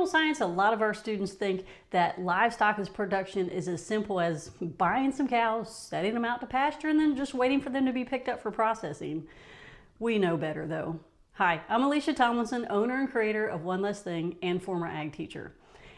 animal science, a lot of our students think that livestock production is as simple as buying some cows, setting them out to pasture, and then just waiting for them to be picked up for processing. We know better though. Hi, I'm Alicia Tomlinson, owner and creator of One Less Thing and former ag teacher.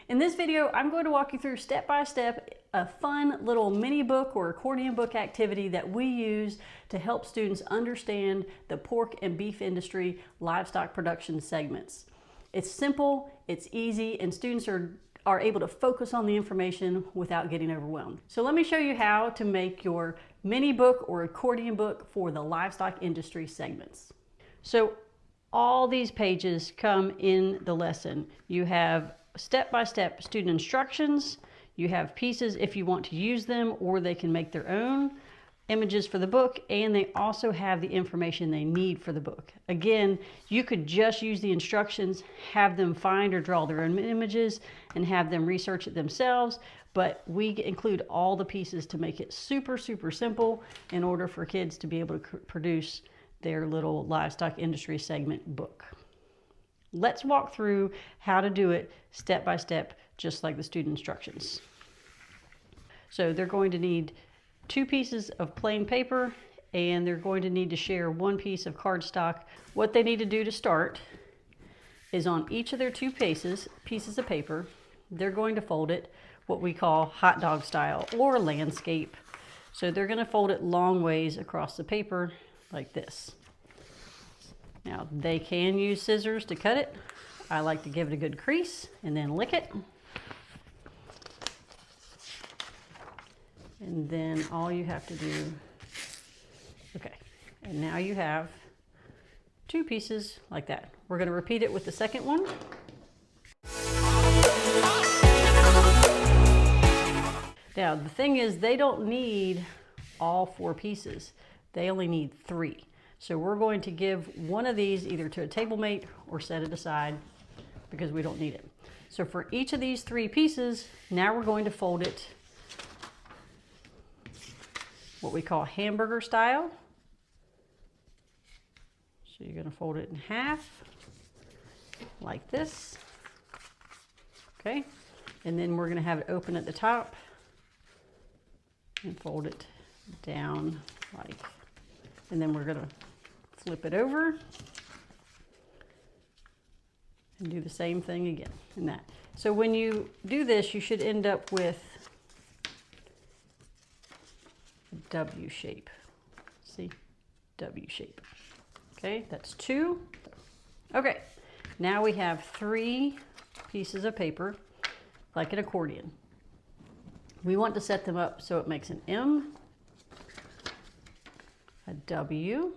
In this video, I'm going to walk you through step by step a fun little mini book or accordion book activity that we use to help students understand the pork and beef industry livestock production segments. It's simple, it's easy, and students are able to focus on the information without getting overwhelmed. So let me show you how to make your mini book or accordion book for the livestock industry segments. So all these pages come in the lesson. You have step-by-step student instructions, you have pieces if you want to use them or they can make their own, images for the book, and they also have the information they need for the book. Again, you could just use the instructions, have them find or draw their own images, and have them research it themselves, but we include all the pieces to make it super simple in order for kids to be able to produce their little livestock industry segment book. Let's walk through how to do it step by step, just like the student instructions. So they're going to need 2 pieces of plain paper, and they're going to need to share 1 piece of cardstock. What they need to do to start is on each of their 2 pieces of paper, they're going to fold it what we call hot dog style or landscape. So they're going to fold it long ways across the paper like this. Now they can use scissors to cut it. I like to give it a good crease and then lick it. And then all you have to do, okay, and now you have 2 pieces like that. We're going to repeat it with the second one. Now the thing is, they don't need all 4 pieces. They only need 3. So we're going to give one of these either to a table mate or set it aside because we don't need it. So for each of these 3 pieces, now we're going to fold it what we call hamburger style. So you're going to fold it in half like this. Okay, and then we're going to have it open at the top and fold it down like, and then we're going to flip it over and do the same thing again in that. So when you do this, you should end up with W shape. See? W shape. Okay, that's 2. Okay, now we have 3 pieces of paper like an accordion. We want to set them up so it makes an M, a W,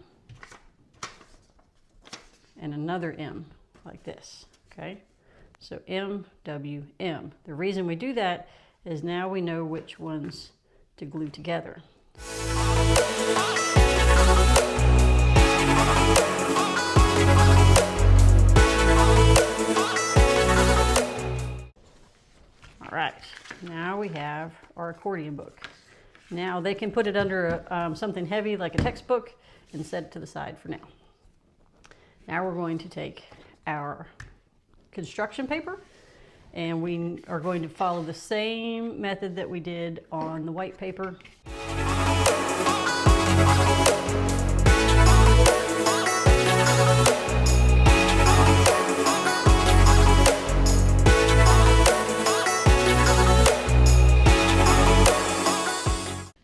and another M like this. Okay, so M, W, M. The reason we do that is now we know which ones to glue together. All right, now we have our accordion book. Now they can put it under something heavy like a textbook and set it to the side for now. Now we're going to take our construction paper and we are going to follow the same method that we did on the white paper.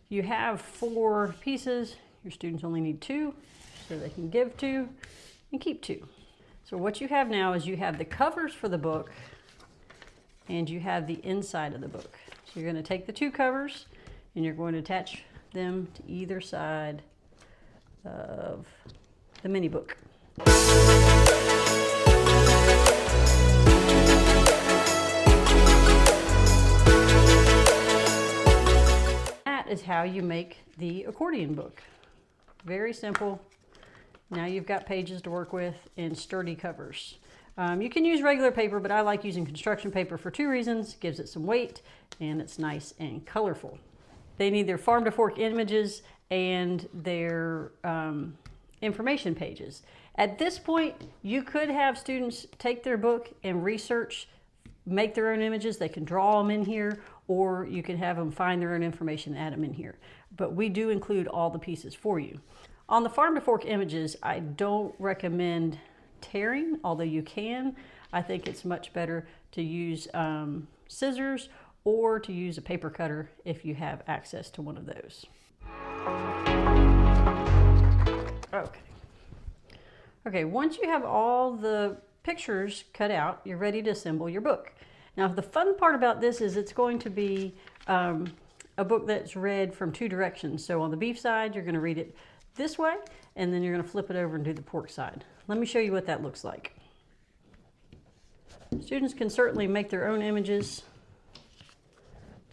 You have 4 pieces, your students only need 2, so they can give 2 and keep 2. So what you have now is you have the covers for the book and you have the inside of the book. So you're going to take the 2 covers and you're going to attach them to either side of the mini book. Is how you make the accordion book. Very simple. Now you've got pages to work with and sturdy covers. You can use regular paper, but I like using construction paper for 2 reasons. It gives it some weight and it's nice and colorful. They need their farm to fork images and their information pages. At this point, you could have students take their book and research make their own images, they can draw them in here, or you can have them find their own information and add them in here. But we do include all the pieces for you. On the farm to fork images, I don't recommend tearing, although you can. I think it's much better to use scissors or to use a paper cutter if you have access to one of those. Okay, once you have all the pictures cut out, you're ready to assemble your book. Now, the fun part about this is it's going to be a book that's read from two directions. So on the beef side, you're going to read it this way, and then you're going to flip it over and do the pork side. Let me show you what that looks like. Students can certainly make their own images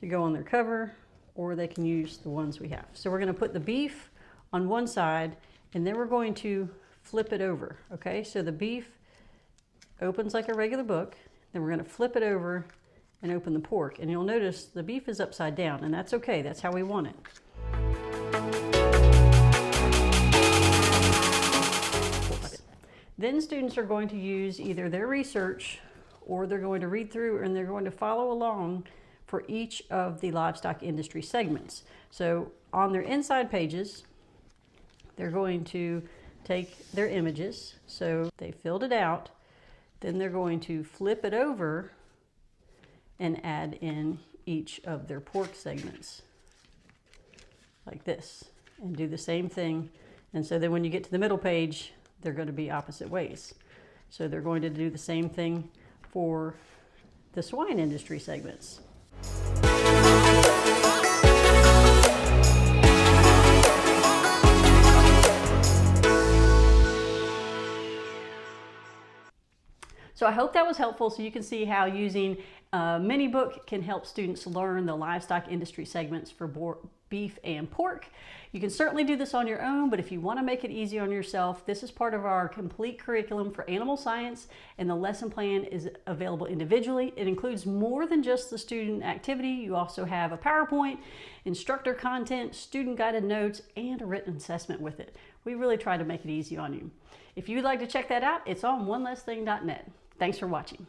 to go on their cover, or they can use the ones we have. So we're going to put the beef on one side, and then we're going to flip it over. Okay, so the beef opens like a regular book, then we're going to flip it over and open the pork, and you'll notice the beef is upside down, and that's okay, that's how we want it. Then students are going to use either their research, or they're going to read through and they're going to follow along for each of the livestock industry segments. So on their inside pages, they're going to take their images. So they filled it out, then they're going to flip it over and add in each of their pork segments like this, and do the same thing. And so then when you get to the middle page, they're going to be opposite ways. So they're going to do the same thing for the swine industry segments. So I hope that was helpful, so you can see how using a mini book can help students learn the livestock industry segments for beef and pork. You can certainly do this on your own, but if you want to make it easy on yourself, this is part of our complete curriculum for animal science, and the lesson plan is available individually. It includes more than just the student activity. You also have a PowerPoint, instructor content, student guided notes, and a written assessment with it. We really try to make it easy on you. If you'd like to check that out, it's on onelessthing.net. Thanks for watching.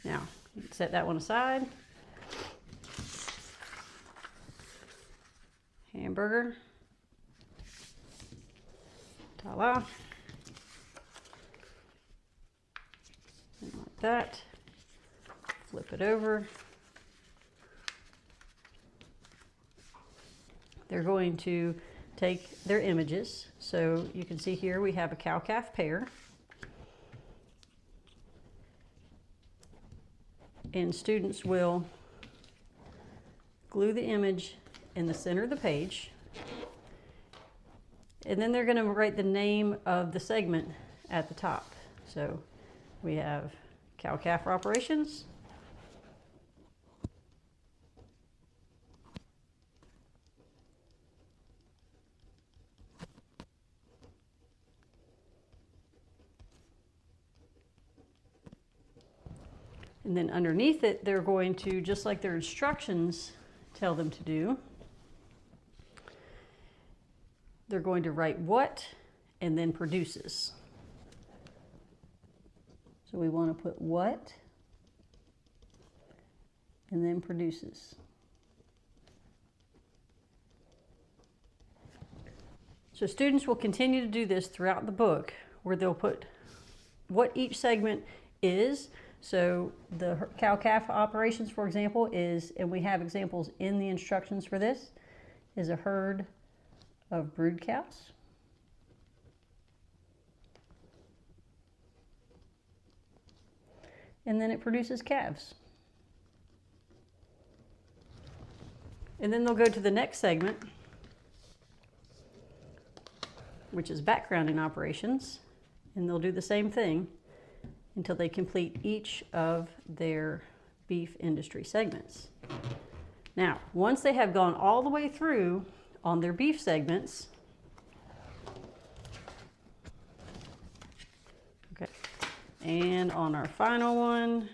Now, set that one aside. Hamburger. Ta-la. And like that. Flip it over. They're going to take their images. So you can see here we have a cow-calf pair. And students will glue the image in the center of the page. And then they're going to write the name of the segment at the top. So we have cow-calf operations. And then underneath it, they're going to, just like their instructions tell them to do, they're going to write what and then produces. So we want to put what and then produces. So students will continue to do this throughout the book, where they'll put what each segment is. So the cow-calf operations, for example, is, and we have examples in the instructions for this, is a herd of brood cows. And then it produces calves. And then they'll go to the next segment, which is backgrounding operations, and they'll do the same thing until they complete each of their beef industry segments. Now, once they have gone all the way through on their beef segments, okay, and on our final one,